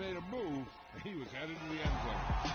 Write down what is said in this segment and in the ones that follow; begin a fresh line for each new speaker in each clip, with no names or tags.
made a move, he was headed to the end zone.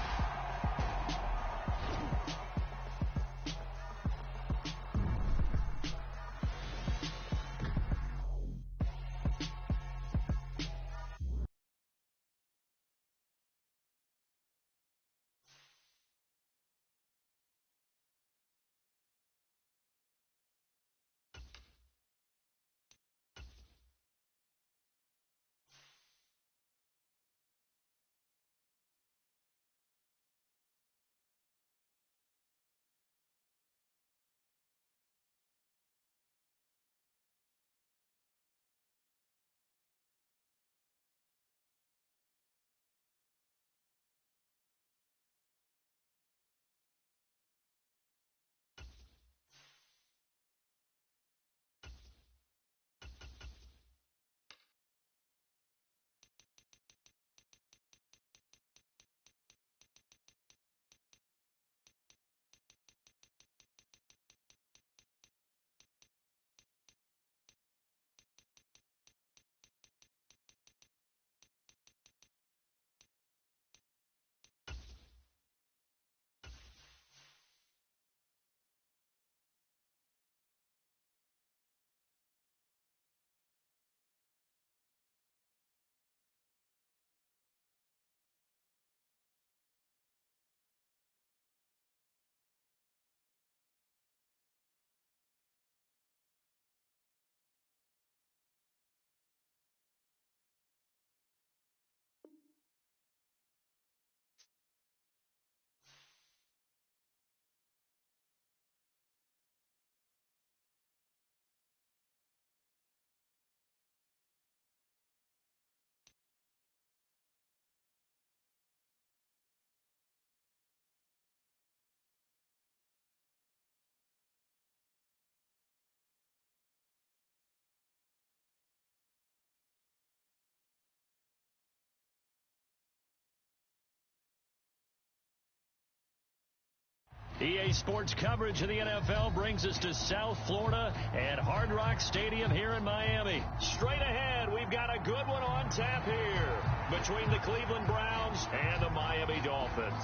EA Sports coverage of the NFL brings us to South Florida at Hard Rock Stadium here in Miami. Straight ahead, we've got a good one on tap here between the Cleveland Browns and the Miami Dolphins.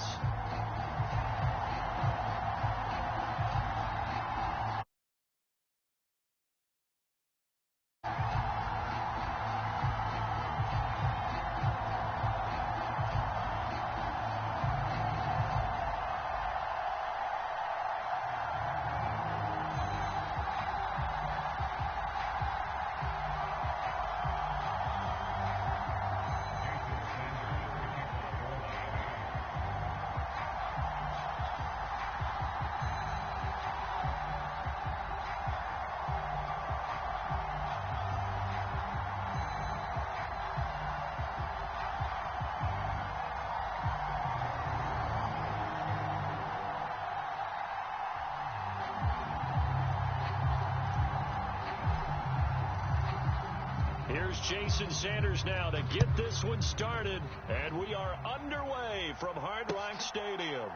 Here's Jason Sanders now to get this one started, and we are underway from Hard Rock Stadium.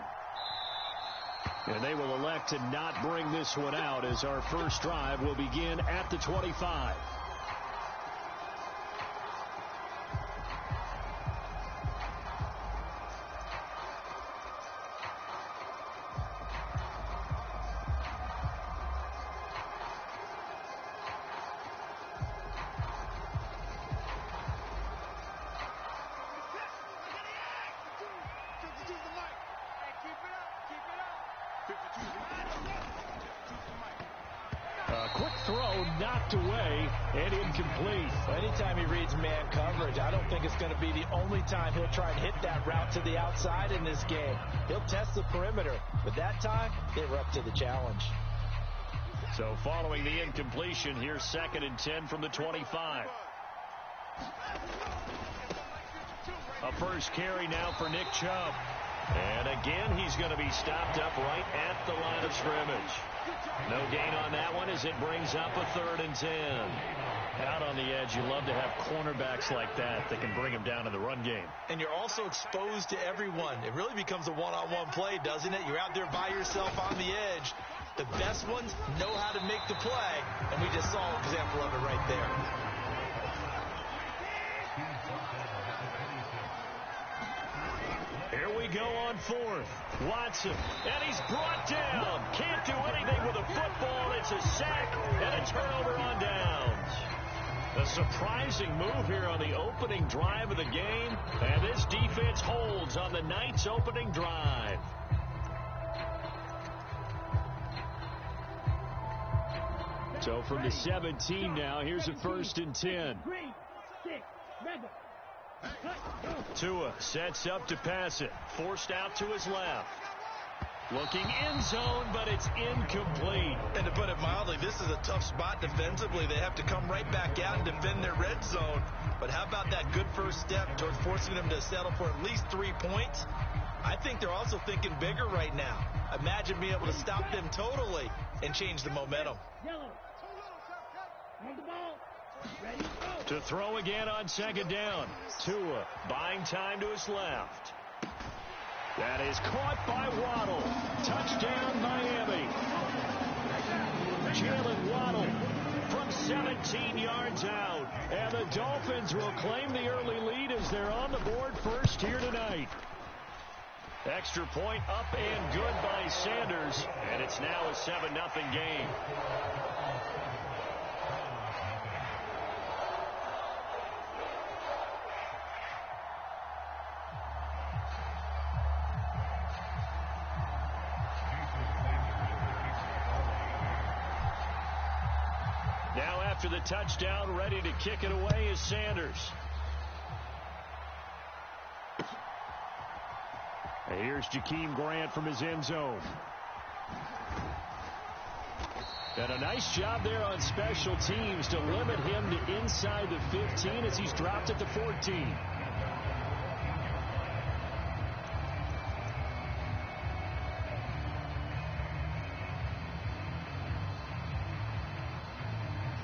And they will elect to not bring this one out as our first drive will begin at the 25. Quick throw knocked away and incomplete.
Anytime he reads man coverage, I don't think it's going to be the only time he'll try and hit that route to the outside in this game. He'll test the perimeter, but that time they were up to the challenge.
So following the incompletion, here's 2nd and 10 from the 25. A first carry now for Nick Chubb. And again, he's going to be stopped up right at the line of scrimmage. No gain on that one as it brings up a 3rd and 10. Out on the edge, you love to have cornerbacks like that can bring him down in the run game.
And you're also exposed to everyone. It really becomes a one-on-one play, doesn't it? You're out there by yourself on the edge. The best ones know how to make the play, and we just saw an example of it right there.
on fourth. Watson, and he's brought down. Can't do anything with a football. It's a sack and a turnover on downs. A surprising move here on the opening drive of the game, and this defense holds on the Knights' opening drive. So from the 17 now, here's a 1st and 10. Tua sets up to pass it. Forced out to his left. Looking end zone, but it's incomplete.
And to put it mildly, this is a tough spot defensively. They have to come right back out and defend their red zone. But how about that good first step towards forcing them to settle for at least 3 points? I think they're also thinking bigger right now. Imagine being able to stop them totally and change the momentum.
To throw again on 2nd down. Tua buying time to his left. That is caught by Waddle. Touchdown, Miami. Jalen Waddle from 17 yards out. And the Dolphins will claim the early lead as they're on the board first here tonight. Extra point up and good by Sanders. And it's now a 7-0 game. Now after the touchdown, ready to kick it away is Sanders. And here's Jakeem Grant from his end zone. And a nice job there on special teams to limit him to inside the 15 as he's dropped at the 14.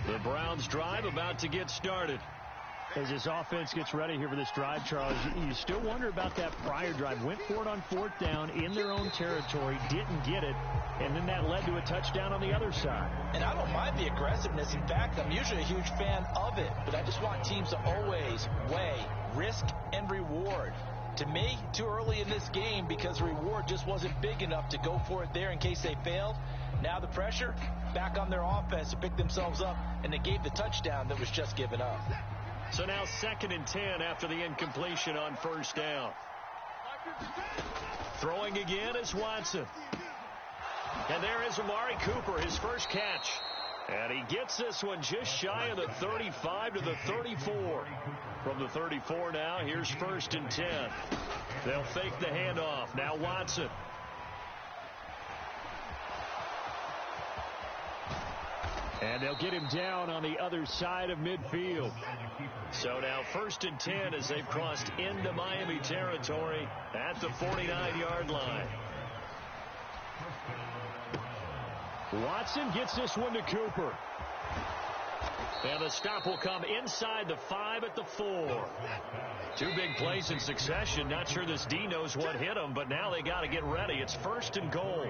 The Browns drive about to get started. As this offense gets ready here for this drive, Charles, you still wonder about that prior drive. Went for it on 4th down in their own territory, didn't get it, and then that led to a touchdown on the other side.
And I don't mind the aggressiveness. In fact, I'm usually a huge fan of it, but I just want teams to always weigh risk and reward. To me, too early in this game because the reward just wasn't big enough to go for it there in case they failed. Now the pressure back on their offense to pick themselves up, and they gave the touchdown that was just given up.
So now 2nd and 10 after the incompletion on 1st down. Throwing again is Watson. And there is Amari Cooper, his first catch. And he gets this one just shy of the 35 to the 34. From the 34 now, here's 1st and 10. They'll fake the handoff. Now Watson. And they'll get him down on the other side of midfield. So now 1st and 10 as they've crossed into Miami territory at the 49-yard line. Watson gets this one to Cooper. And the stop will come inside the 5 at the 4. 2 big plays in succession. Not sure this D knows what hit him, but now they got to get ready. It's 1st and goal.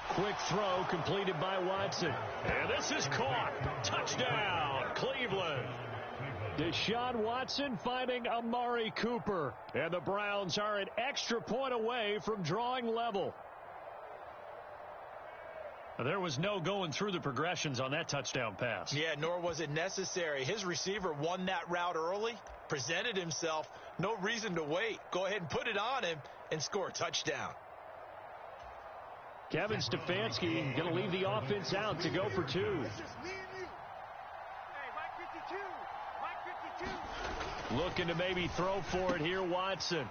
Quick throw completed by Watson. And this is caught. Touchdown, Cleveland. Deshaun Watson finding Amari Cooper. And the Browns are an extra point away from drawing level. There was no going through the progressions on that touchdown pass.
Yeah, nor was it necessary. His receiver won that route early, presented himself. No reason to wait. Go ahead and put it on him and score a touchdown.
Kevin Stefanski going to leave the offense out to go for 2. Looking to maybe throw for it here, Watson.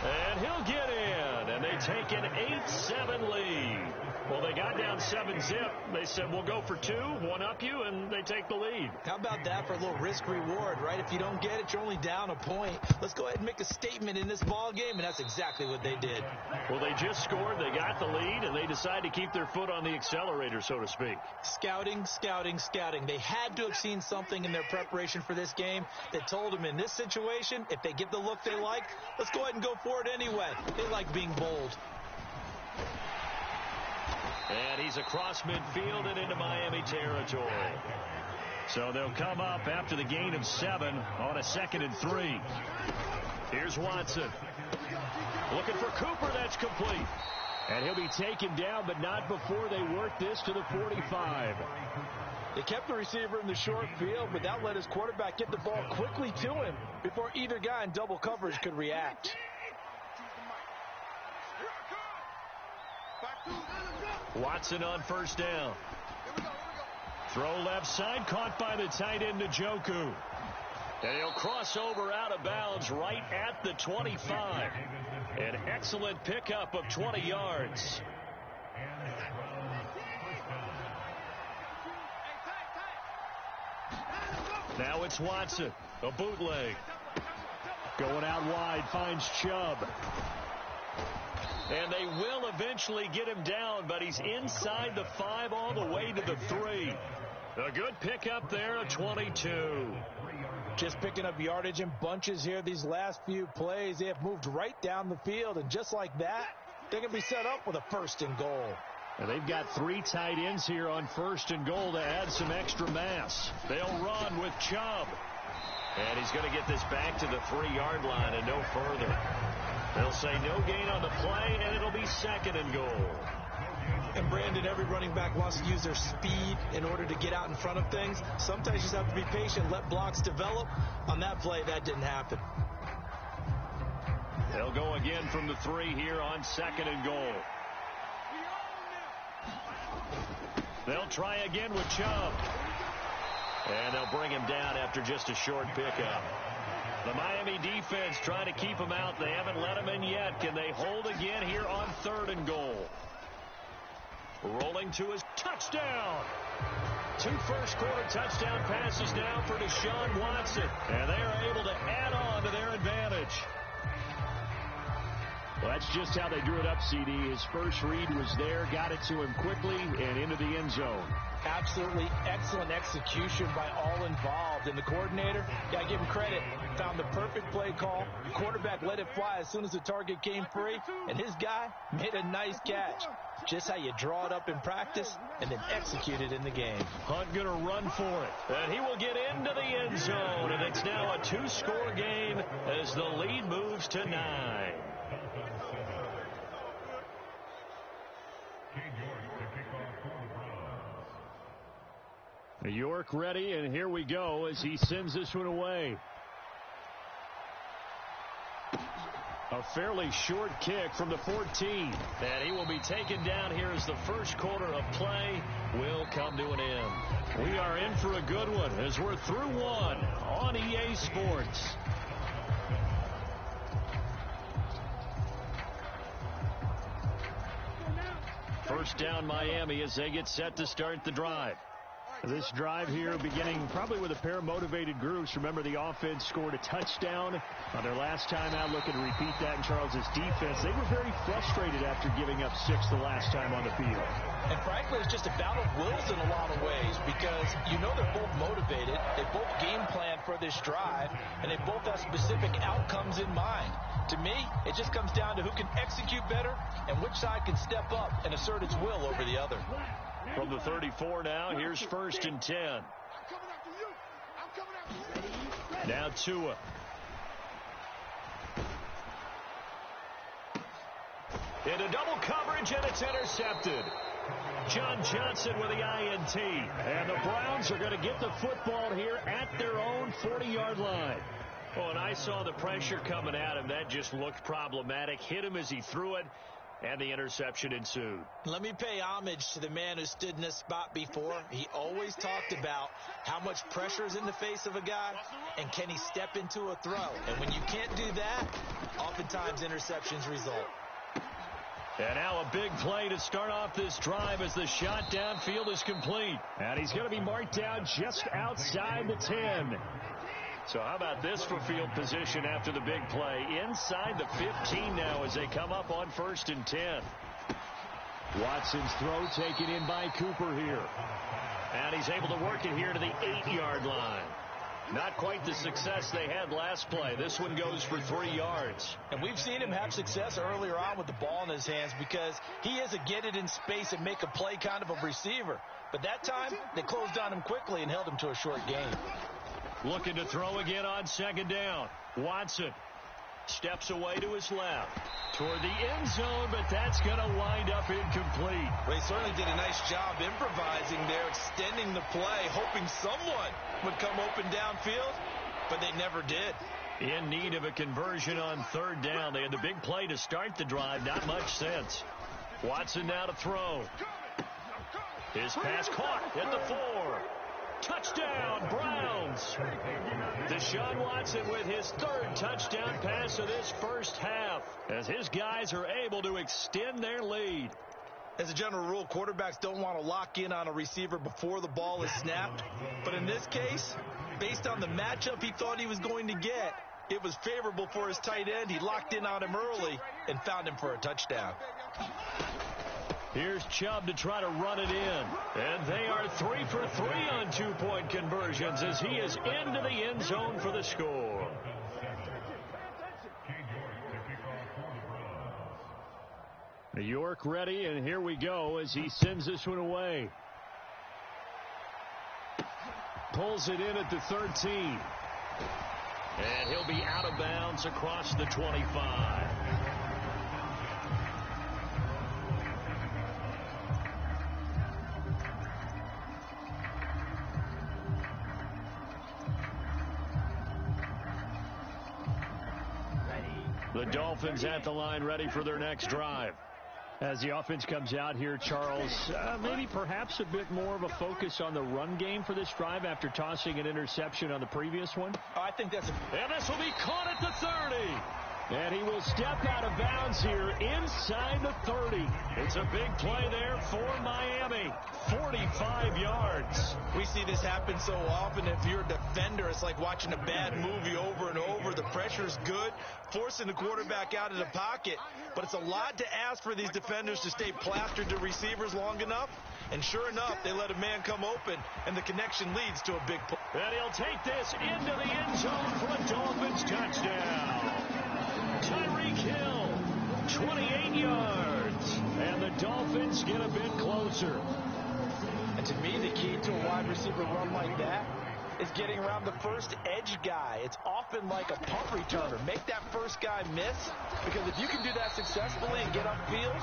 And he'll get in, and they take an 8-7 lead. Well, they got down 7-zip. They said, we'll go for 2, one up you, and they take the lead.
How about that for a little risk-reward, right? If you don't get it, you're only down a point. Let's go ahead and make a statement in this ball game, and that's exactly what they did.
Well, they just scored, they got the lead, and they decided to keep their foot on the accelerator, so to speak.
Scouting, scouting, scouting. They had to have seen something in their preparation for this game that told them in this situation, if they get the look they like, let's go ahead and go for it anyway. They like being bold.
And he's across midfield and into Miami territory. So they'll come up after the gain of 7 on a 2nd and 3. Here's Watson. Looking for Cooper. That's complete. And he'll be taken down, but not before they work this to the 45.
They kept the receiver in the short field, but that let his quarterback get the ball quickly to him before either guy in double coverage could react.
Watson on first down. Throw left side, caught by the tight end Njoku. And he'll cross over out of bounds right at the 25. An excellent pickup of 20 yards. Now it's Watson, a bootleg. Going out wide, finds Chubb. And they will eventually get him down, but he's inside the 5 all the way to the 3. A good pickup there, a 22.
Just picking up yardage in bunches here these last few plays. They have moved right down the field, and just like that, they can be set up with a 1st and goal.
And they've got 3 tight ends here on 1st and goal to add some extra mass. They'll run with Chubb. And he's going to get this back to the 3-yard line and no further. They'll say no gain on the play, and it'll be 2nd and goal.
And Brandon, every running back wants to use their speed in order to get out in front of things. Sometimes you just have to be patient, let blocks develop. On that play, that didn't happen.
They'll go again from the 3 here on 2nd and goal. They'll try again with Chubb. And they'll bring him down after just a short pickup. The Miami defense trying to keep him out. They haven't let him in yet. Can they hold again here on 3rd and goal? Rolling to his touchdown. 2 first-quarter touchdown passes now for Deshaun Watson. And they are able to add on to their advantage. Well, that's just how they drew it up, CD. His first read was there, got it to him quickly, and into the end zone.
Absolutely excellent execution by all involved. And the coordinator, got to give him credit, found the perfect play call. The quarterback let it fly as soon as the target came free, and his guy made a nice catch. Just how you draw it up in practice and then execute it in the game.
Hunt going to run for it. And he will get into the end zone. And it's now a 2-score game as the lead moves to 9. York ready, and here we go as he sends this one away. A fairly short kick from the 14. And he will be taken down here as the first quarter of play will come to an end. We are in for a good one as we're through 1 on EA Sports. First down Miami as they get set to start the drive. This drive here beginning probably with a pair of motivated groups. Remember, the offense scored a touchdown on their last time out. Looking to repeat that in Charles's defense. They were very frustrated after giving up 6 the last time on the field.
And frankly, it's just a battle of wills in a lot of ways because you know they're both motivated. They both game plan for this drive, and they both have specific outcomes in mind. To me, it just comes down to who can execute better and which side can step up and assert its will over the other.
From the 34 now, here's 1st and 10. Now Tua. Into double coverage, and it's intercepted. John Johnson with the INT. And the Browns are going to get the football here at their own 40-yard line. Oh, and I saw the pressure coming at him. That just looked problematic. Hit him as he threw it. And the interception ensued.
Let me pay homage to the man who stood in this spot before. He always talked about how much pressure is in the face of a guy and can he step into a throw. And when you can't do that, oftentimes interceptions result.
And now a big play to start off this drive as the shot downfield is complete. And he's going to be marked down just outside the 10. So how about this for field position after the big play? Inside the 15 now as they come up on 1st and 10. Watson's throw taken in by Cooper here. And he's able to work it here to the 8-yard line. Not quite the success they had last play. This one goes for 3 yards.
And we've seen him have success earlier on with the ball in his hands because he is a get it in space and make a play kind of a receiver. But that time, they closed on him quickly and held him to a short gain.
Looking to throw again on second down. Watson steps away to his left toward the end zone, but that's going to wind up incomplete.
They certainly did a nice job improvising there, extending the play, hoping someone would come open downfield, but they never did.
In need of a conversion on third down. They had the big play to start the drive. Not much sense. Watson now to throw. His pass caught at the 4. Touchdown, Browns. Deshaun Watson with his 3rd touchdown pass of this first half as his guys are able to extend their lead.
As a general rule, quarterbacks don't want to lock in on a receiver before the ball is snapped. But in this case, based on the matchup he thought he was going to get, it was favorable for his tight end. He locked in on him early and found him for a touchdown.
Here's Chubb to try to run it in. And they are 3 for 3 on 2-point conversions as he is into the end zone for the score. New York ready, and here we go as he sends this one away. Pulls it in at the 13. And he'll be out of bounds across the 25. The Dolphins at the line ready for their next drive. As the offense comes out here, Charles, maybe perhaps a bit more of a focus on the run game for this drive after tossing an interception on the previous one.
I think that's
and this will be caught at the 30. And he will step out of bounds here inside the 30. It's a big play there for Miami. 45 yards.
We see this happen so often. If you're a defender, it's like watching a bad movie over and over. The pressure's good, forcing the quarterback out of the pocket. But it's a lot to ask for these defenders to stay plastered to receivers long enough. And sure enough, they let a man come open, and the connection leads to a big play.
And he'll take this into the end zone for a Dolphins touchdown. Tyreek Hill, 28 yards. And the Dolphins get a bit closer.
And to me, the key to a wide receiver run like that is getting around the first edge guy. It's often like a punt returner. Make that first guy miss, because if you can do that successfully and get upfield,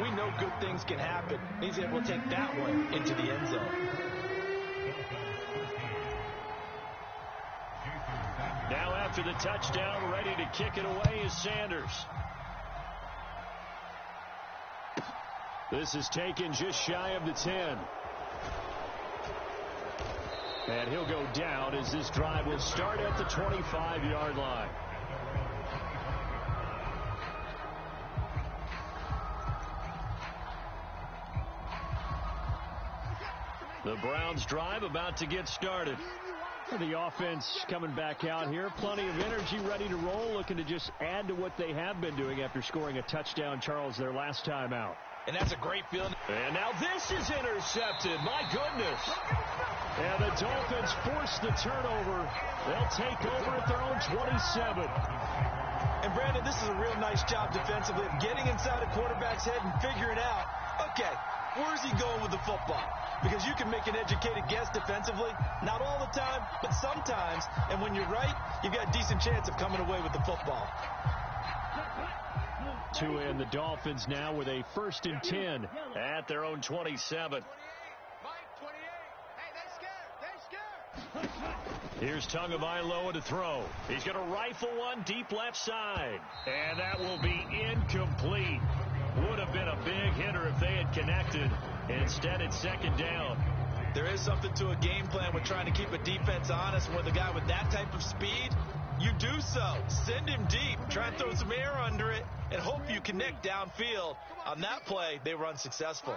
we know good things can happen. He's able to take that one into the end zone.
Now after the touchdown, ready to kick it away is Sanders. This is taken just shy of the 10. And he'll go down as this drive will start at the 25-yard line. The Browns drive about to get started. The offense coming back out here. Plenty of energy, ready to roll, looking to just add to what they have been doing after scoring a touchdown, Charles, their last time out.
And that's a great feeling.
And now this is intercepted. My goodness. And the Dolphins force the turnover. They'll take over at their own 27.
And, Brandon, this is a real nice job defensively of getting inside a quarterback's head and figuring out, okay, where's he going with the football? Because you can make an educated guess defensively. Not all the time, but sometimes. And when you're right, you've got a decent chance of coming away with the football.
Tua and the Dolphins now with a 1st and 10 at their own 27. Here's Tagovailoa to throw. He's going to rifle one deep left side. And that will be incomplete. Would have been a big hitter if they had connected. Instead, it's 2nd down.
There is something to a game plan with trying to keep a defense honest. And with a guy with that type of speed, you do so. Send him deep. Try and throw some air under it and hope you connect downfield. On that play, they were unsuccessful.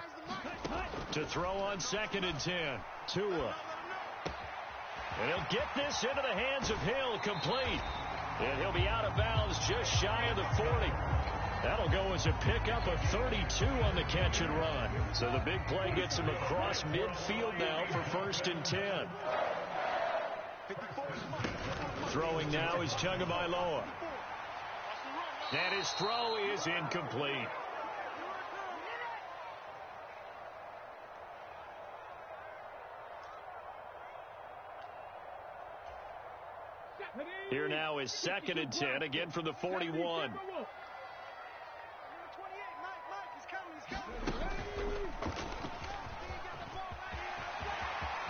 To throw on 2nd and 10. Tua. And he'll get this into the hands of Hill, complete. And he'll be out of bounds just shy of the 40. That'll go as a pickup of 32 on the catch and run. So the big play gets him across midfield now for 1st and 10.
54.
Throwing now is Tagovailoa. And his throw is incomplete. Here now is 2nd and 10, again from the 41.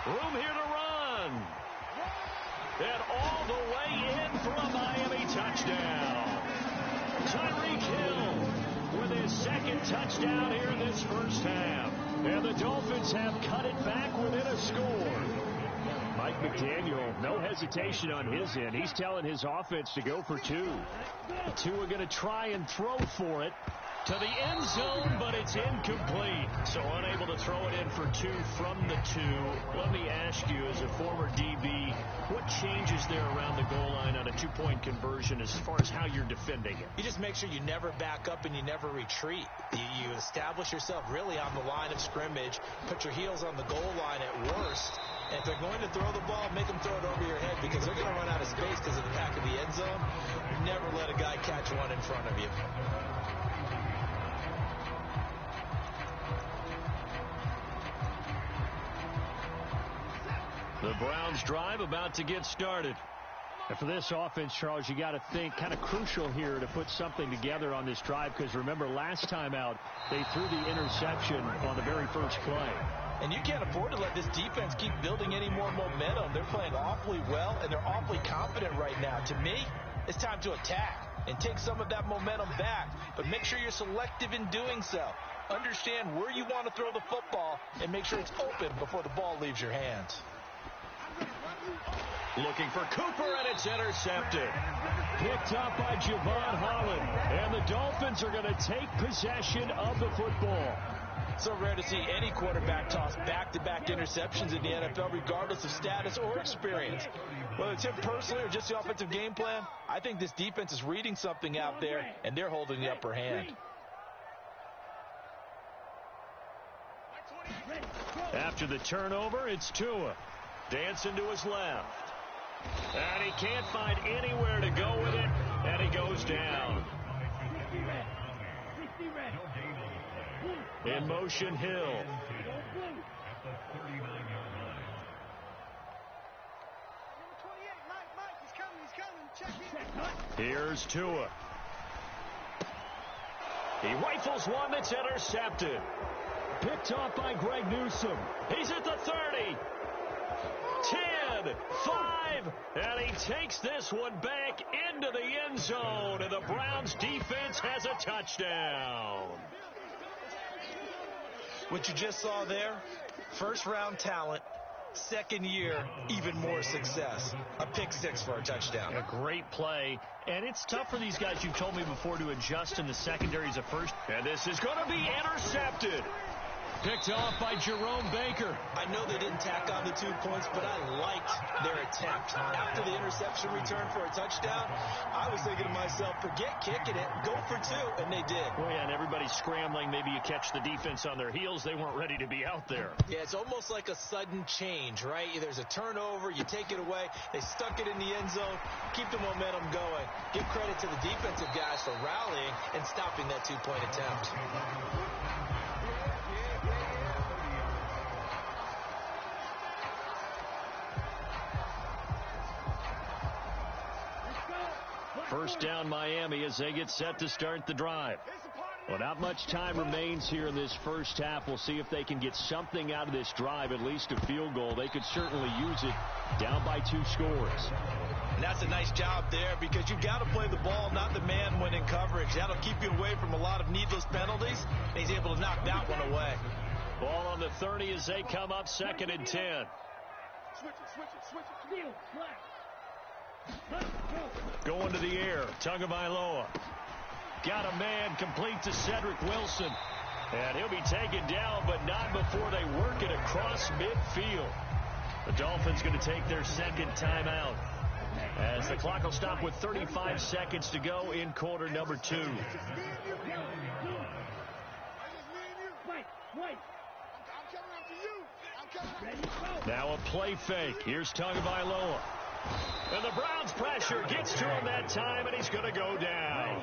Room here to run. And all the way in for a Miami touchdown. Tyreek Hill with his 2nd touchdown here in this first half. And the Dolphins have cut it back within a score. Mike McDaniel, no hesitation on his end. He's telling his offense to go for 2. The 2 are going to try and throw for it to the end zone, but it's incomplete. So unable to throw it in for 2 from the 2. Let me ask you, as a former DB, what changes there around the goal line on a 2-point conversion as far as how you're defending it?
You just make sure you never back up and you never retreat. You establish yourself really on the line of scrimmage, put your heels on the goal line at worst. And if they're going to throw the ball, make them throw it over your head because they're going to run out of space because of the back of the end zone. You never let a guy catch one in front of you.
The Browns drive about to get started. And for this offense, Charles, you got to think kind of crucial here to put something together on this drive because remember last time out they threw the interception on the very first play.
And you can't afford to let this defense keep building any more momentum. They're playing awfully well, and they're awfully confident right now. To me, it's time to attack and take some of that momentum back. But make sure you're selective in doing so. Understand where you want to throw the football and make sure it's open before the ball leaves your hands.
Looking for Cooper, and it's intercepted. Picked up by Javon Holland. And the Dolphins are going to take possession of the football.
So rare to see any quarterback toss back-to-back interceptions in the NFL, regardless of status or experience. Whether it's him personally or just the offensive game plan, I think this defense is reading something out there, and they're holding the upper hand.
After the turnover, it's Tua. Dancing to his left. And he can't find anywhere to go with it, and he goes down. In motion, Hill. Here's Tua. He rifles one that's intercepted. Picked off by Greg Newsome. He's at the 30. 10, 5, and he takes this one back into the end zone, and the Browns defense has a touchdown.
What you just saw there, first-round talent, second year, even more success. A pick 6 for a touchdown.
A great play, and it's tough for these guys, you've told me before, to adjust in the secondaries at first. And this is going to be intercepted. Picked off by Jerome Baker.
I know they didn't tack on the 2 points, but I liked their attempt. After the interception return for a touchdown, I was thinking to myself, forget kicking it, go for 2, and they did.
Well, yeah, and everybody's scrambling. Maybe you catch the defense on their heels. They weren't ready to be out there.
Yeah, it's almost like a sudden change, right? There's a turnover, you take it away, they stuck it in the end zone, keep the momentum going. Give credit to the defensive guys for rallying and stopping that 2-point attempt.
First down Miami as they get set to start the drive. Well, not much time remains here in this first half. We'll see if they can get something out of this drive, at least a field goal. They could certainly use it down by 2 scores.
And that's a nice job there because you've got to play the ball, not the man when in coverage. That'll keep you away from a lot of needless penalties. And he's able to knock that one away.
Ball on the 30 as they come up 2nd and 10.
Switch it.
Going to the air, Tagovailoa. Got a man complete to Cedric Wilson. And he'll be taken down, but not before they work it across midfield. The Dolphins going to take their second timeout as the clock will stop with 35 seconds to go in quarter number 2. Now a play fake. Here's Tagovailoa. And the Browns pressure gets to him that time, and he's going to go down.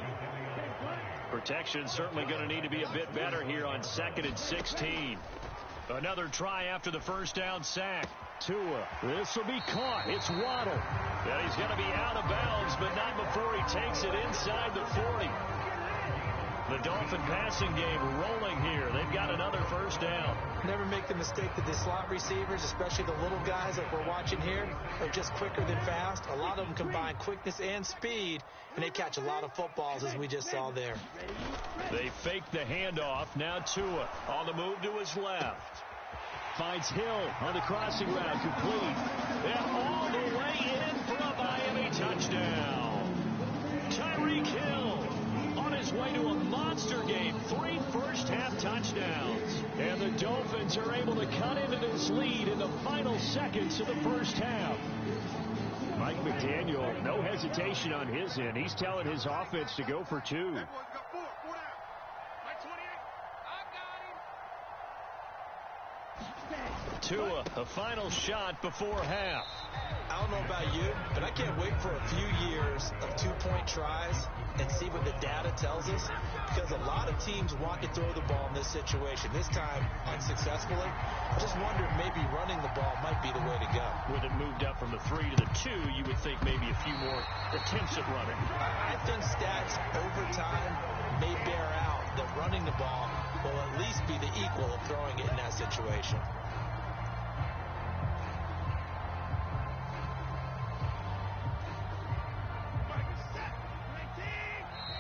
Protection certainly going to need to be a bit better here on 2nd and 16. Another try after the first down sack. Tua, this will be caught. It's Waddle. And he's going to be out of bounds, but not before he takes it inside the 40. The Dolphin passing game rolling here. They've got another first down.
Never make the mistake that the slot receivers, especially the little guys like we're watching here, are just quicker than fast. A lot of them combine quickness and speed, and they catch a lot of footballs, as we just saw there.
They fake the handoff. Now Tua on the move to his left. Finds Hill on the crossing route, complete. And all the way in for a Miami touchdown. Tyreek Hill on his way to a monster game. 3 first-half touchdowns. And the Dolphins are able to cut into this lead in the final seconds of the first half. Mike McDaniel, no hesitation on his end. He's telling his offense to go for 2. Tua, a final shot before half.
I don't know about you, but I can't wait for a few years of 2-point tries and see what the data tells us, because a lot of teams want to throw the ball in this situation. This time, unsuccessfully. I just wonder if maybe running the ball might be the way to go.
With it moved up from the 3 to the 2, you would think maybe a few more attempts at running.
I think stats over time may bear out that running the ball will at least be the equal of throwing it in that situation.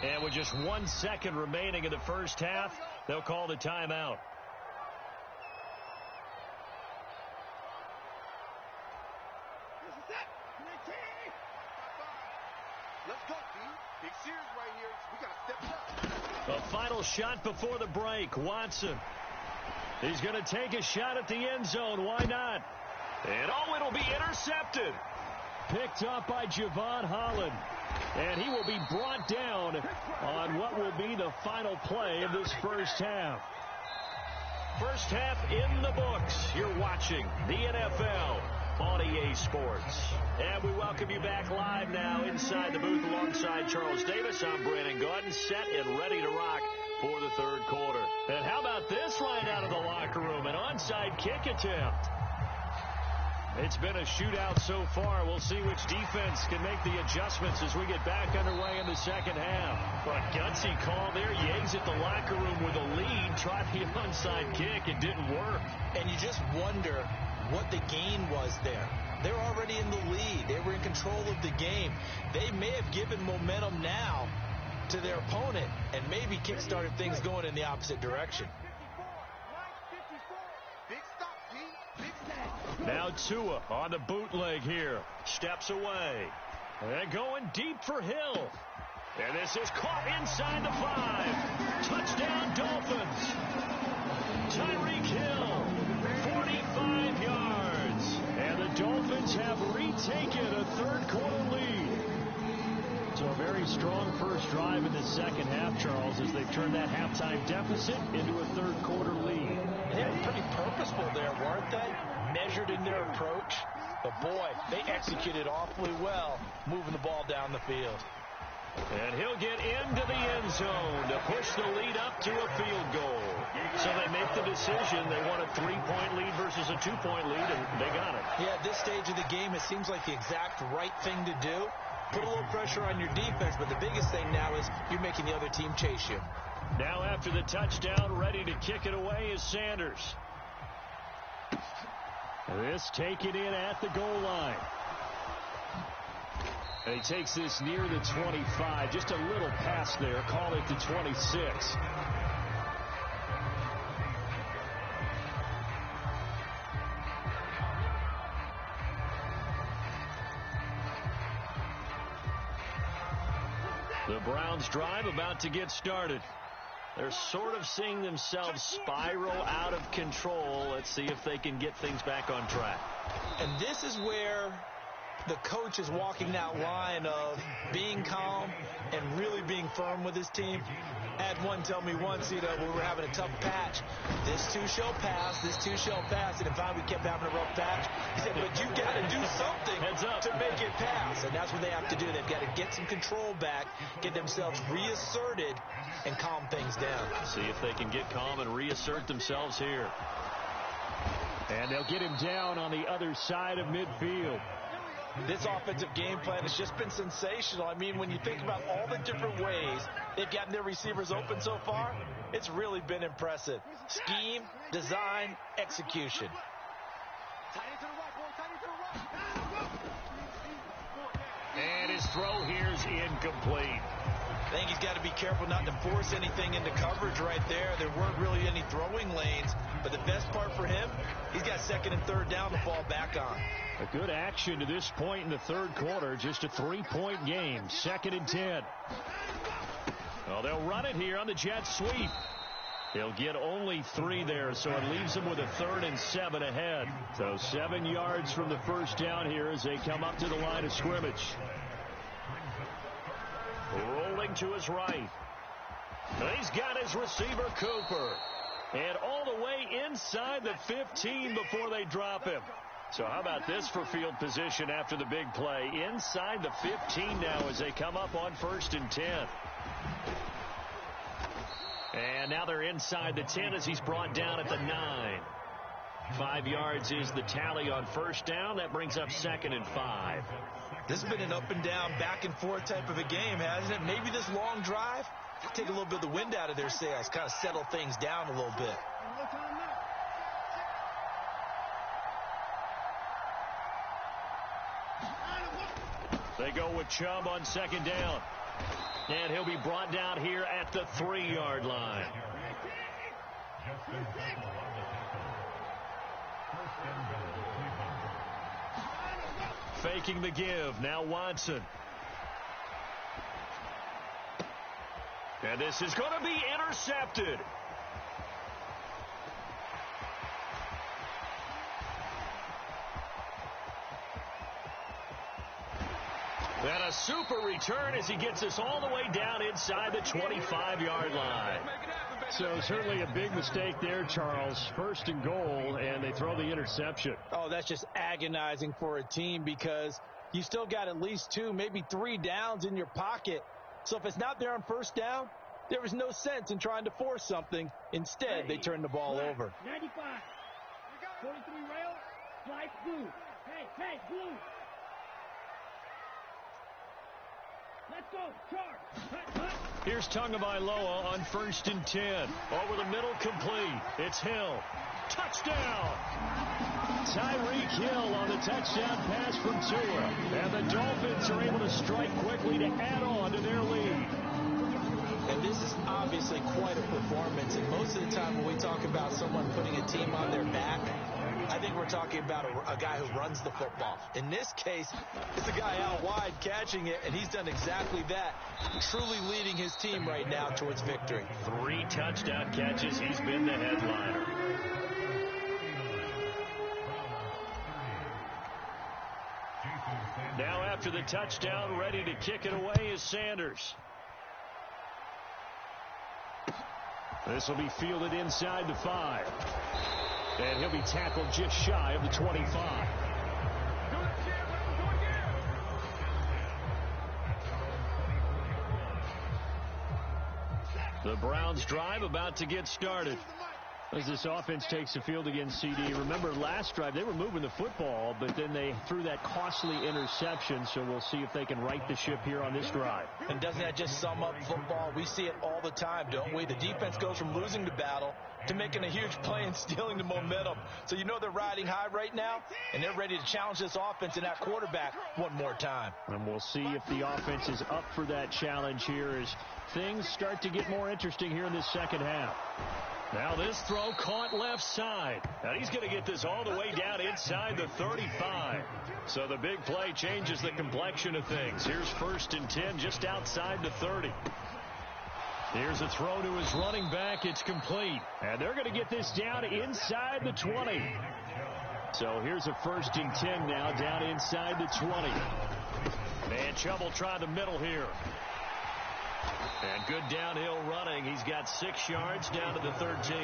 And with just 1 second remaining in the first half, they'll call the timeout.
Let's go, D. Big series right here. We got to step it up.
A final shot before the break. Watson. He's going to take a shot at the end zone. Why not? And it'll be intercepted. Picked up by Javon Holland. And he will be brought down on what will be the final play of this first half. First half in the books. You're watching the NFL on EA Sports. And we welcome you back live now inside the booth alongside Charles Davis. I'm Brandon Gordon, set and ready to rock for the third quarter. And how about this line out of the locker room? An onside kick attempt. It's been a shootout so far. We'll see which defense can make the adjustments as we get back underway in the second half. A gutsy call there. Yates at the locker room with a lead. Tried the onside kick. It didn't work.
And you just wonder what the gain was there. They're already in the lead. They were in control of the game. They may have given momentum now to their opponent and maybe kick-started things going in the opposite direction.
Now Tua on the bootleg here. Steps away. And going deep for Hill. And this is caught inside the 5. Touchdown Dolphins. Tyreek Hill, 45 yards. And the Dolphins have retaken a third-quarter lead. So a very strong first drive in the second half, Charles, as they've turned that halftime deficit into a third-quarter lead.
They were pretty purposeful there, weren't they? Measured in their approach. But, boy, they executed awfully well moving the ball down the field.
And he'll get into the end zone to push the lead up to a field goal. So they make the decision. They want a 3-point lead versus a 2-point lead, and they got it.
Yeah, at this stage of the game, it seems like the exact right thing to do. Put a little pressure on your defense, but the biggest thing now is you're making the other team chase you.
Now after the touchdown, ready to kick it away is Sanders. This taken in at the goal line. And he takes this near the 25. Just a little pass there. Call it the 26. The Browns drive about to get started. They're sort of seeing themselves spiral out of control. Let's see if they can get things back on track.
And this is where the coach is walking that line of being calm and really being firm with his team. I had one tell me once, when we were having a tough patch, this too shall pass, this too shall pass, and if we kept having a rough patch, he said, but you got to do something to make it pass, and that's what they have to do. They've got to get some control back, get themselves reasserted, and calm things down.
See if they can get calm and reassert themselves here. And they'll get him down on the other side of midfield.
This offensive game plan has just been sensational. I mean, when you think about all the different ways they've gotten their receivers open so far, it's really been impressive. Scheme, design, execution.
And his throw here is incomplete.
I think he's got to be careful not to force anything into coverage right there. There weren't really any throwing lanes, but the best part for him, he's got second and third down to fall back on.
A good action to this point in the third quarter. Just a 3-point game. 2nd and 10. Well, they'll run it here on the jet sweep. They'll get only 3 there, so it leaves them with a 3rd and 7 ahead. So 7 yards from the first down here as they come up to the line of scrimmage. Rolling to his right. He's got his receiver, Cooper. And all the way inside the 15 before they drop him. So how about this for field position after the big play? Inside the 15 now as they come up on 1st and 10. And now they're inside the 10 as he's brought down at the 9. 5 yards is the tally on first down. That brings up 2nd and 5.
This has been an up and down, back and forth type of a game, hasn't it? Maybe this long drive, take a little bit of the wind out of their sails, kind of settle things down a little bit.
They go with Chubb on 2nd down. And he'll be brought down here at the 3-yard line. Faking the give. Now Watson. And this is going to be intercepted. And a super return as he gets us all the way down inside the 25-yard line.
So certainly a big mistake there, Charles. 1st and goal, and they throw the interception.
Oh, that's just agonizing for a team because you still got at least 2, maybe 3 downs in your pocket. So if it's not there on 1st down, there was no sense in trying to force something. Instead, they turn the ball over.
95. 43 rail. Flight blue. Hey, blue. Let's go. Charge.
Here's Tagovailoa on 1st and 10. Over the middle, complete. It's Hill. Touchdown! Tyreek Hill on the touchdown pass from Tua. And the Dolphins are able to strike quickly to add on to their lead.
And this is obviously quite a performance. And most of the time when we talk about someone putting a team on their back, I think we're talking about a guy who runs the football. In this case, it's a guy out wide catching it, and he's done exactly that, truly leading his team right now towards victory.
3 touchdown catches. He's been the headliner. Now after the touchdown, ready to kick it away is Sanders. This will be fielded inside the 5. And he'll be tackled just shy of the 25. The Browns drive about to get started.
As this offense takes the field against CD, remember last drive they were moving the football, but then they threw that costly interception, so we'll see if they can right the ship here on this drive.
And doesn't that just sum up football? We see it all the time, don't we? The defense goes from losing the battle to making a huge play and stealing the momentum. So you know they're riding high right now, and they're ready to challenge this offense and that quarterback one more time.
And we'll see if the offense is up for that challenge here as things start to get more interesting here in this second half.
Now this throw caught left side. And he's going to get this all the way down inside the 35. So the big play changes the complexion of things. Here's 1st and 10 just outside the 30. Here's a throw to his running back. It's complete.
And they're going to get this down inside the 20. So here's a 1st and 10 now down inside the 20.
And Chubb will try the middle here. And good downhill running. He's got 6 yards down to the 13.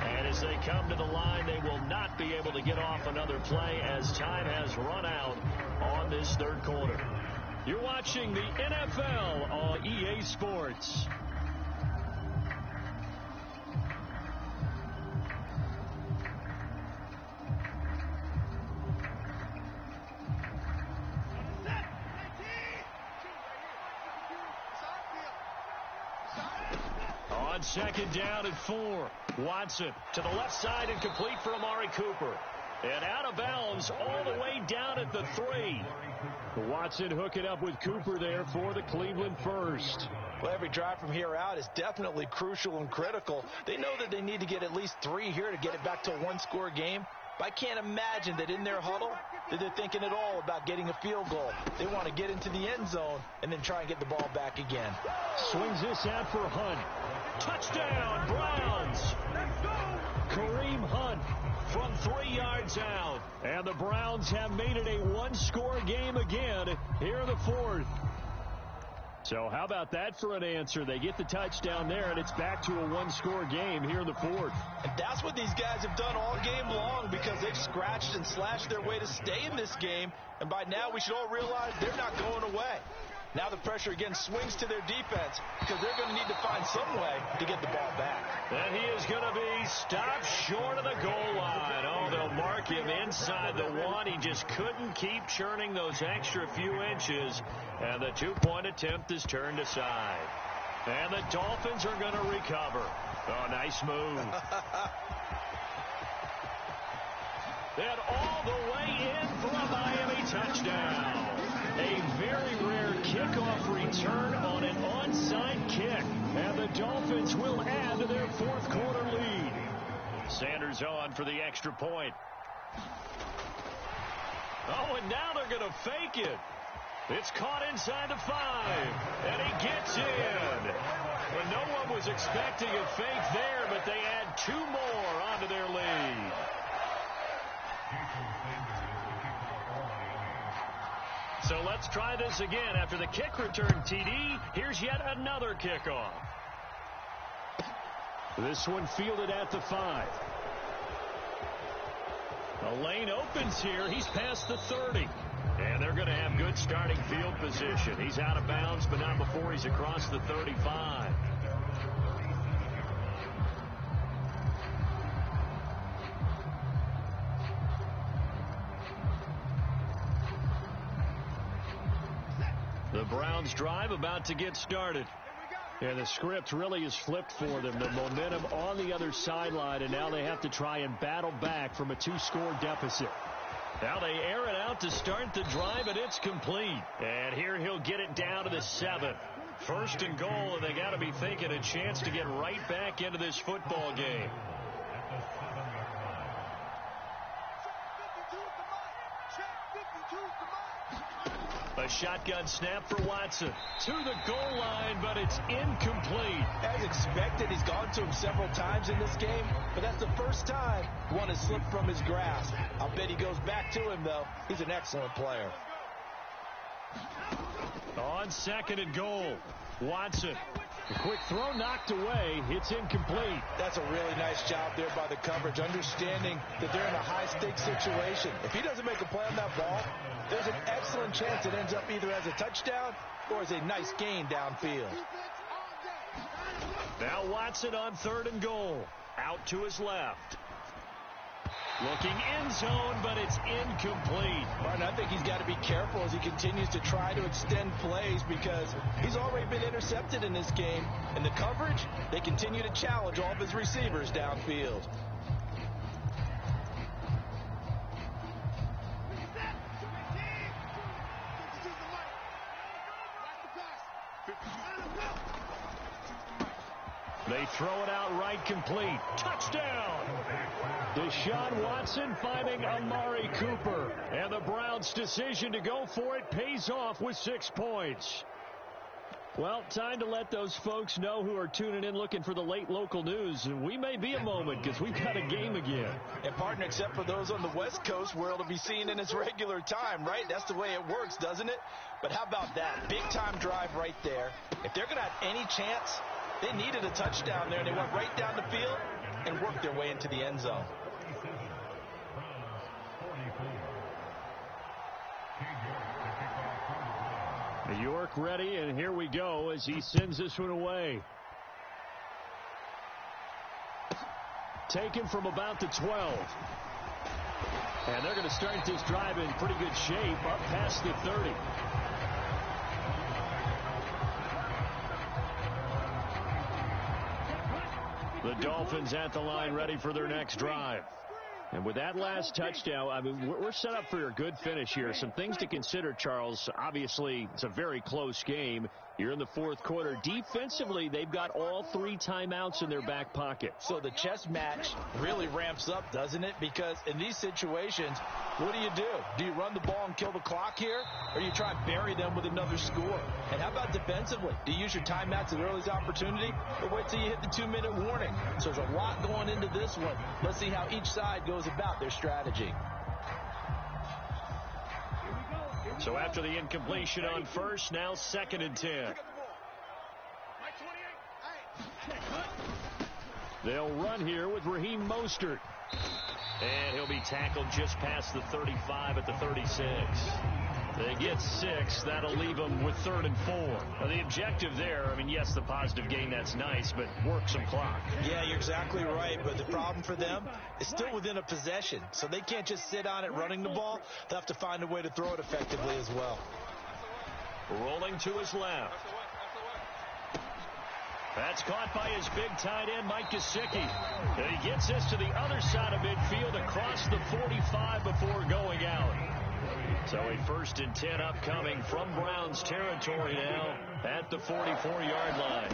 And as they come to the line, they will not be able to get off another play as time has run out on this 3rd quarter. You're watching the NFL on EA Sports. On 2nd down and 4. Watson to the left side and complete for Amari Cooper. And out of bounds all the way down at the 3.
Watson hooking up with Cooper there for the Cleveland first.
Well, every drive from here out is definitely crucial and critical. They know that they need to get at least 3 here to get it back to a 1-score game. But I can't imagine that in their huddle that they're thinking at all about getting a field goal. They want to get into the end zone and then try and get the ball back again.
Swings this out for Hunt. Touchdown, Browns. Kareem Hunt from 3 yards out. And the Browns have made it a 1-score game again here in the 4th. So how about that for an answer? They get the touchdown there, and it's back to a 1-score game here in the 4th.
And that's what these guys have done all game long because they've scratched and slashed their way to stay in this game. And by now, we should all realize they're not going away. Now the pressure again swings to their defense because they're going to need to find some way to get the ball back.
And he is going to be stopped short of the goal line. Oh, they'll mark him inside the 1. He just couldn't keep churning those extra few inches. And the 2-point attempt is turned aside. And the Dolphins are going to recover. Oh, nice move. And all the way in for a Miami touchdown. A very rare kickoff return on an onside kick. And the Dolphins will add to their 4th quarter lead. Sanders on for the extra point. Oh, and now they're going to fake it. It's caught inside the 5. And he gets in. Well, no one was expecting a fake there, but they add 2 more onto their lead. So let's try this again. After the kick return TD, here's yet another kickoff.
This one fielded at the 5.
The lane opens here. He's past the 30. And they're going to have good starting field position. He's out of bounds, but not before he's across the 35. The Browns drive about to get started.
And the script really is flipped for them. The momentum on the other sideline, and now they have to try and battle back from a 2-score deficit.
Now they air it out to start the drive, and it's complete. And here he'll get it down to the 7. 1st and goal, and they got to be thinking a chance to get right back into this football game. A shotgun snap for Watson to the goal line, but it's incomplete.
As expected, he's gone to him several times in this game, but that's the first time one has slipped from his grasp. I'll bet he goes back to him, though. He's an excellent player.
On 2nd and goal, Watson.
A quick throw knocked away. It's incomplete.
That's a really nice job there by the coverage, understanding that they're in a high-stakes situation. If he doesn't make a play on that ball, there's an excellent chance it ends up either as a touchdown or as a nice gain downfield.
Now Watson on 3rd and goal. Out to his left. Looking end zone, but it's incomplete.
Martin, I think he's got to be careful as he continues to try to extend plays because he's already been intercepted in this game. And the coverage, they continue to challenge all of his receivers downfield.
They throw it out right complete. Touchdown!
Deshaun Watson finding Amari Cooper. And the Browns' decision to go for it pays off with 6 points. Well, time to let those folks know who are tuning in looking for the late local news. And we may be a moment because we've got a game again.
And, partner, except for those on the West Coast where it'll be seen in its regular time, right? That's the way it works, doesn't it? But how about that? Big-time drive right there. If they're going to have any chance, they needed a touchdown there, and they went right down the field and worked their way into the end zone.
New York ready, and here we go as he sends this one away. Taken from about the 12. And they're going to start this drive in pretty good shape up past the 30. The Dolphins at the line ready for their next drive. And with that last touchdown, I mean, we're set up for a good finish here. Some things to consider, Charles. Obviously, it's a very close game. You're in the fourth quarter. Defensively, they've got all 3 timeouts in their back pocket.
So the chess match really ramps up, doesn't it? Because in these situations, what do? Do you run the ball and kill the clock here? Or you try and bury them with another score? And how about defensively? Do you use your timeouts at the earliest opportunity? Or wait till you hit the 2-minute warning? So there's a lot going into this one. Let's see how each side goes about their strategy.
So after the incompletion on first, now 2nd and 10. They'll run here with Raheem Mostert. And he'll be tackled just past the 35 at the 36. They get 6. That'll leave them with 3rd and 4. Now, the objective there, I mean, yes, the positive gain, that's nice, but work some clock.
Yeah, you're exactly right. But the problem for them is still within a possession. So they can't just sit on it running the ball. They'll have to find a way to throw it effectively as well.
Rolling to his left. That's caught by his big tight end, Mike Gesicki. And he gets this to the other side of midfield across the 45 before going out. So a 1st and 10 upcoming from Browns territory now at the 44-yard line.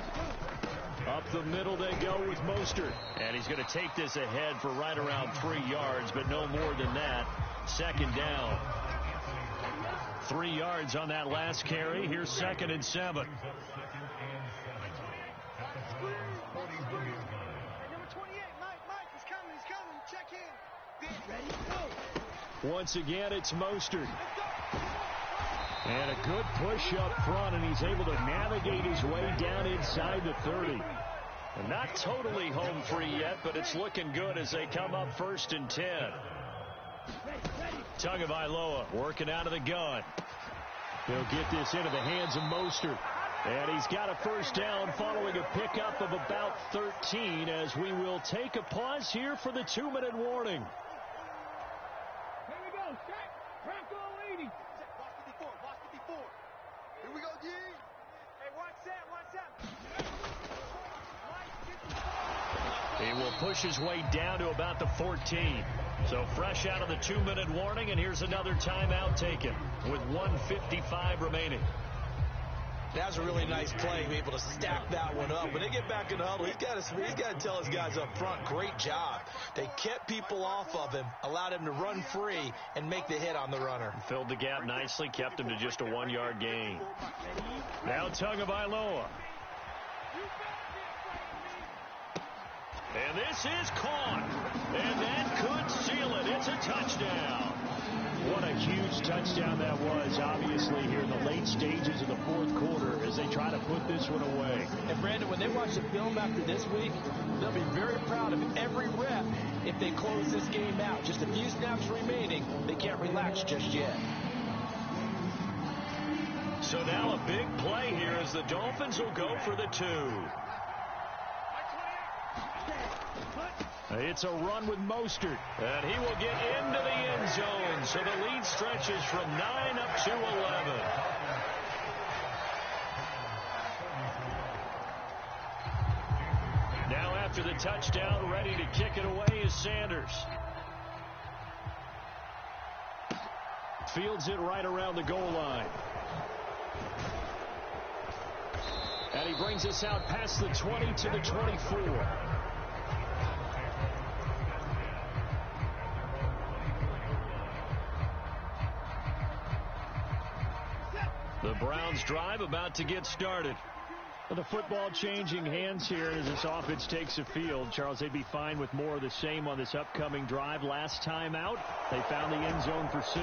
Up the middle they go with Mostert. And he's going to take this ahead for right around 3 yards, but no more than that. 2nd down. 3 yards on that last carry. Here's 2nd and 7. Once again, it's Mostert. And a good push up front, and he's able to navigate his way down inside the 30. And not totally home free yet, but it's looking good as they come up 1st and 10. Tagovailoa working out of the gun. He'll get this into the hands of Mostert. And he's got a 1st down following a pickup of about 13 as we will take a pause here for the 2-minute warning.
Here we go, set. Crack all 80.
Watch 54, watch 54. Here we go, G. Hey, watch that.
He will push his way down to about the 14. So fresh out of the 2-minute warning, and here's another timeout taken with 1:55 remaining.
That's a really nice play, be able to stack that one up. When they get back in the huddle, he's got to tell his guys up front, great job. They kept people off of him, allowed him to run free, and make the hit on the runner.
Filled the gap nicely, kept him to just a 1-yard gain. Now Tagovailoa. And this is caught. And that could seal it. It's a touchdown. What a huge touchdown that was, obviously, here in the late stages of the fourth quarter as they try to put this one away.
And, Brandon, when they watch the film after this week, they'll be very proud of every rep if they close this game out. Just a few snaps remaining. They can't relax just yet.
So now a big play here as the Dolphins will go for the 2. It's a run with Mostert, and he will get into the end zone. So the lead stretches from 9 up to 11. Now after the touchdown, ready to kick it away is Sanders. Fields it right around the goal line. And he brings us out past the 20 to the 24.
The Browns drive about to get started.
The football changing hands here as this offense takes the field. Charles, they'd be fine with more of the same on this upcoming drive. Last time out, they found the end zone for 6.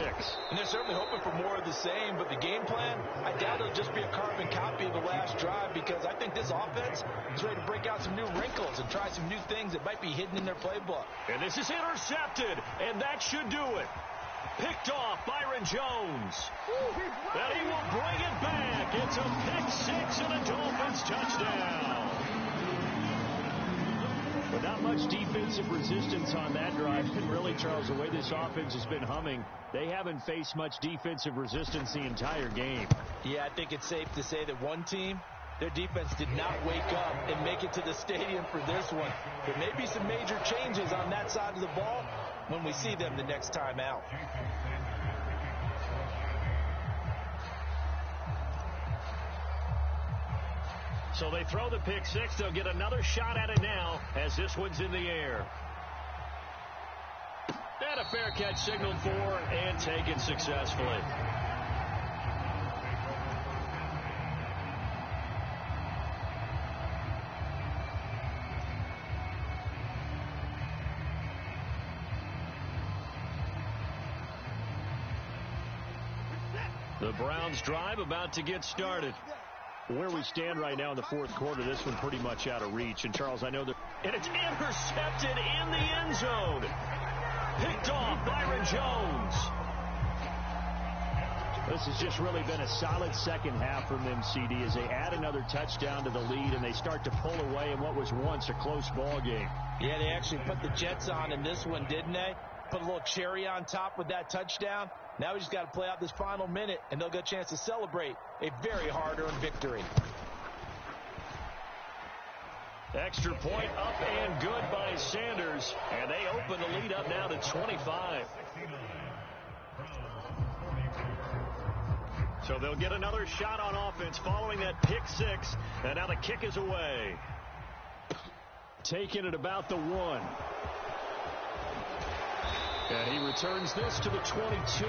And they're certainly hoping for more of the same, but the game plan, I doubt it'll just be a carbon copy of the last drive, because I think this offense is ready to break out some new wrinkles and try some new things that might be hidden in their playbook.
And this is intercepted, and that should do it. Picked off Byron Jones. And he will bring it back. It's a pick 6 and a Dolphins touchdown.
But not much defensive resistance on that drive. And really, Charles, the way this offense has been humming, they haven't faced much defensive resistance the entire game.
Yeah, I think it's safe to say that one team, their defense did not wake up and make it to the stadium for this one. There may be some major changes on that side of the ball when we see them the next time out.
So they throw the pick 6. They'll get another shot at it now as this one's in the air. And a fair catch signaled for and taken successfully. The Browns drive about to get started.
Where we stand right now in the fourth quarter, this one pretty much out of reach. And, Charles, I know that...
And it's intercepted in the end zone. Picked off Byron Jones.
This has just really been a solid second half from them, CD, as they add another touchdown to the lead and they start to pull away in what was once a close ball game.
Yeah, they actually put the Jets on in this one, didn't they? Put a little cherry on top with that touchdown. Now we just got to play out this final minute, and they'll get a chance to celebrate a very hard-earned victory.
Extra point up and good by Sanders, and they open the lead up now to 25. So they'll get another shot on offense following that pick 6, and now the kick is away.
Taking it about the 1. And he returns this to the 22.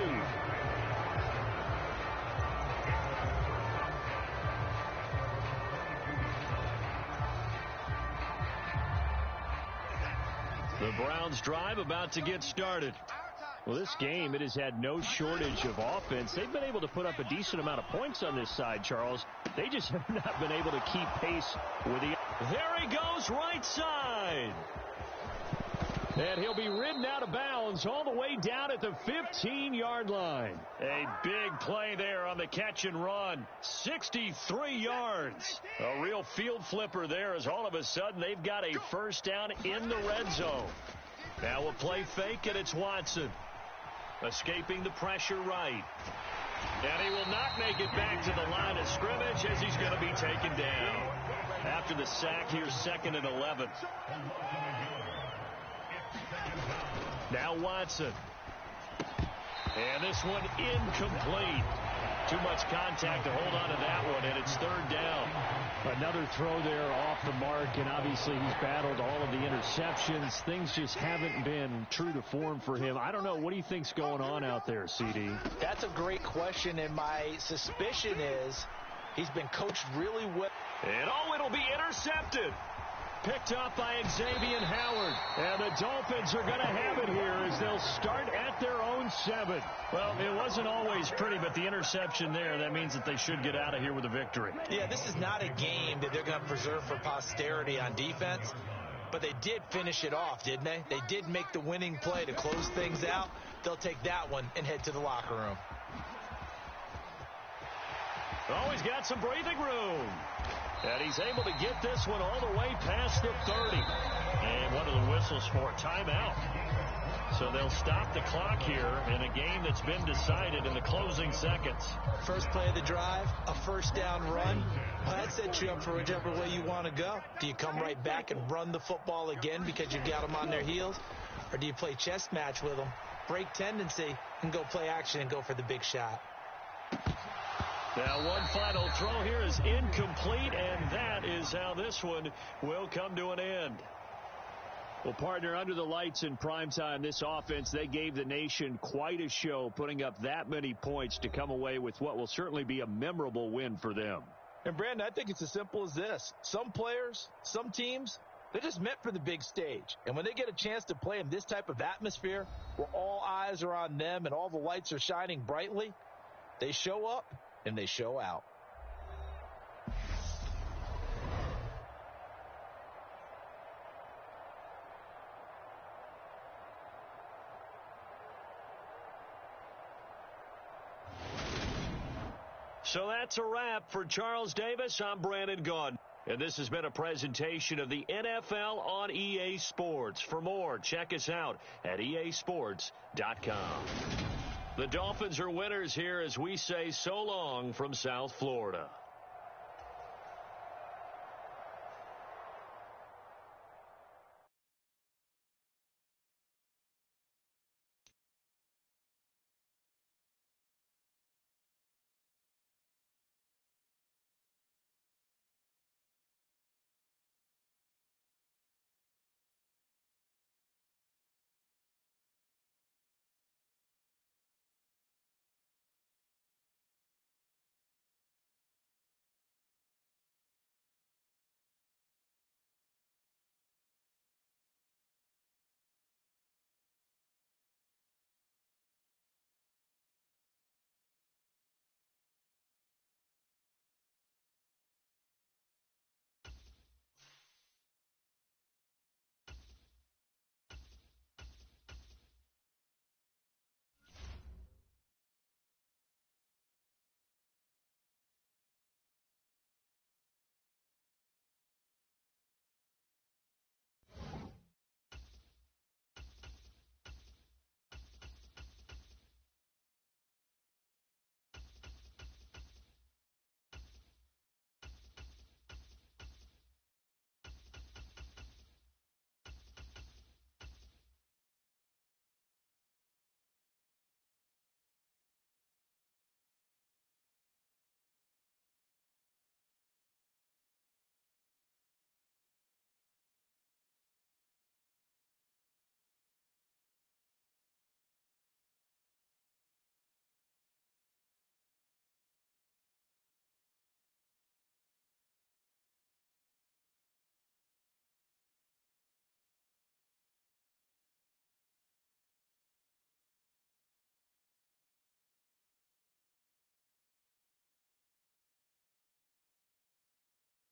The Browns drive about to get started.
Well, this game, it has had no shortage of offense. They've been able to put up a decent amount of points on this side, Charles. They just have not been able to keep pace with the...
There he goes, right side.
And he'll be ridden out of bounds all the way down at the 15-yard line.
A big play there on the catch and run. 63 yards. A real field flipper there as all of a sudden they've got a first down in the red zone. Now a play fake, and it's Watson. Escaping the pressure right. And he will not make it back to the line of scrimmage as he's going to be taken down. After the sack, here's 2nd and 11. Now Watson. And this one incomplete. Too much contact to hold on to that one, and it's 3rd down.
Another throw there off the mark, and obviously he's battled all of the interceptions. Things just haven't been true to form for him. I don't know. What do you think's going on out there, CD?
That's a great question, and my suspicion is he's been coached really well.
And it'll be intercepted. Picked up by Xavier Howard.
And the Dolphins are going to have it here as they'll start at their own 7.
Well, it wasn't always pretty, but the interception there, that means that they should get out of here with a victory.
Yeah, this is not a game that they're going to preserve for posterity on defense, but they did finish it off, didn't they? They did make the winning play to close things out. They'll take that one and head to the locker room.
Oh, he's got some breathing room. And he's able to get this one all the way past the 30. And what are the whistles for? Timeout. So they'll stop the clock here in a game that's been decided in the closing seconds.
First play of the drive, a first down run. Well, that sets you up for whichever way you want to go. Do you come right back and run the football again because you've got them on their heels? Or do you play chess match with them, break tendency, and go play action and go for the big shot?
Now one final throw here is incomplete, and that is how this one will come to an end.
Well, partner, under the lights in primetime, this offense, they gave the nation quite a show, putting up that many points to come away with what will certainly be a memorable win for them.
And, Brandon, I think it's as simple as this. Some players, some teams, they're just meant for the big stage. And when they get a chance to play in this type of atmosphere where all eyes are on them and all the lights are shining brightly, they show up and they show out.
So that's a wrap for Charles Davis. I'm Brandon Gaudin. And this has been a presentation of the NFL on EA Sports. For more, check us out at easports.com. The Dolphins are winners here as we say so long from South Florida.